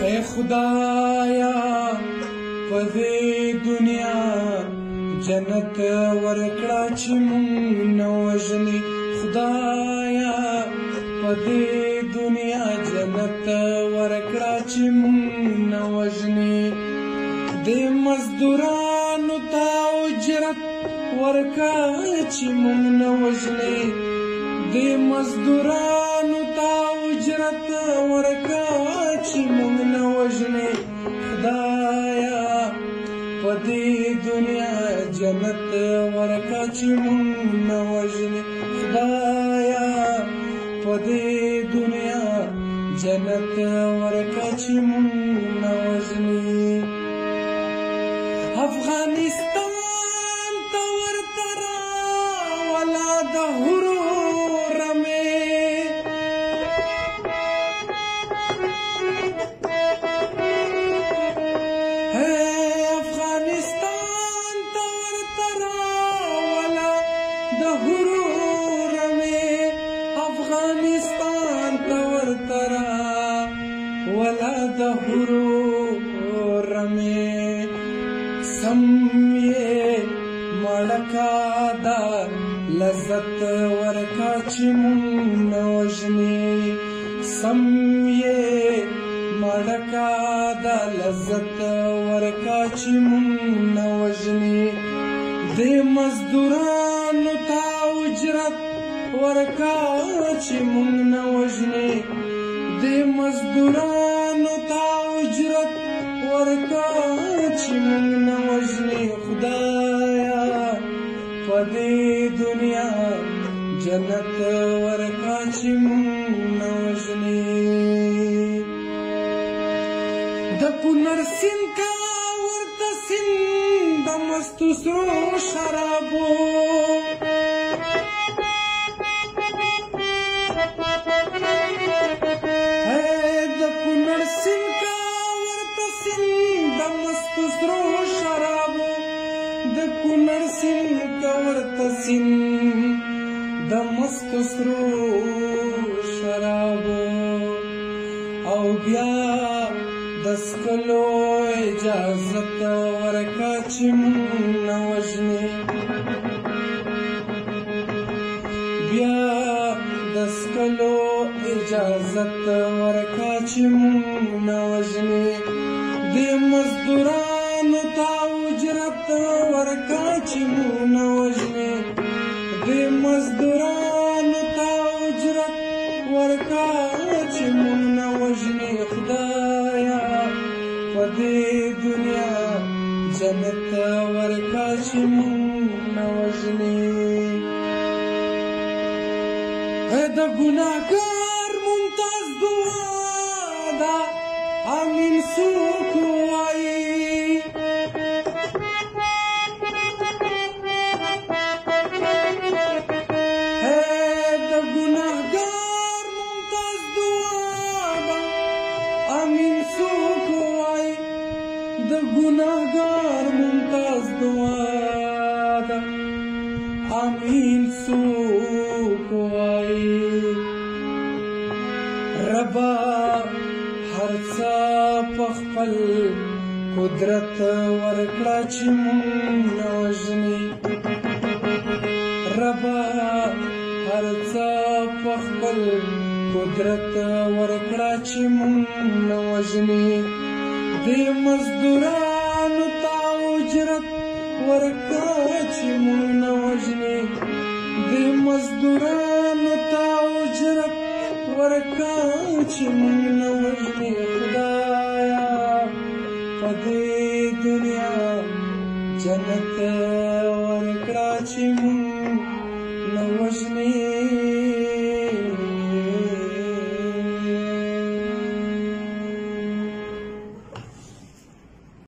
اے خدایا په دې دنیا جنت ورکړه چې مونږ نه وژنې خدایا په دې دنیا جنت ورکړه چې مونږ نه وژنې دې مزدورانو ته اجرت ورکړه چې مونږ نه وژنې دې مزدورانو ته اجرت ورکړه چې مونږ نه وژنې خدایا په دې دنیا جنت ورکړه چې مونږ نه وژنې خدایا په دې دنیا جنت ورکړه چې مونږ نه وژنې افغانستان ته ورته راوله د هورو رمې افغانستان ته ورته راوله د هورو رمې افغانستان ته ورته راوله د هورو رمې سم یې مړکا دا لذت ورکا چې مونږ نه وژنې سم یې مړکا دا لذت ورکا چې مونږ نه وژنې دې مزدورانو ته اجرت ورکا چې مونږ نه وژنې دې مزدورانو ته اجرت ورکا چې مونږ نه وژنې خدایا په دې دنیا جنت ورکا چې مونږ نه وژنې د کونړ سیند کا ورته سیند د مستو سرو شرابو د کونړ سیند کا ورته سیند د مستو سرو شرابو د کونړ سیند کا ورته سیند د مستو سرو شرابو او بیا د څښلو اجازت ورکړه چې مونږ نه وژنې بیا د څښلو اجازت ورکړه چې مونږ نه وژنې دې مزدورانو ته اجرت ورکړه چې مونږ نه وژنې دې مزدورانو ته اجرت ورکړه چې مونږ نه وژنې خدایا په دې دنیا جنت ورکړه چې مونږ نه وژنې د ګناهګار ممتاز دعا ده امین څوک وایي د ګناهګار ممتاز دعا ده امین څوک وایي د ګناهګار ممتاز دعا ده امین څوک وایي ربا هر څه په خپل قدرت ورکړه چې مونږ نه وژنې ربا هر څه په خپل قدرت ورکړه چې مونږ نه وژنې دې مزدورانو ته اجرت ورکړه چې مونږ نه وژنې دې مزدورانو ته اجرت ورکړه چې مونږ نه وژنې خدایا په دې دنیا جنت ورکړه چې مونږ نه وژنې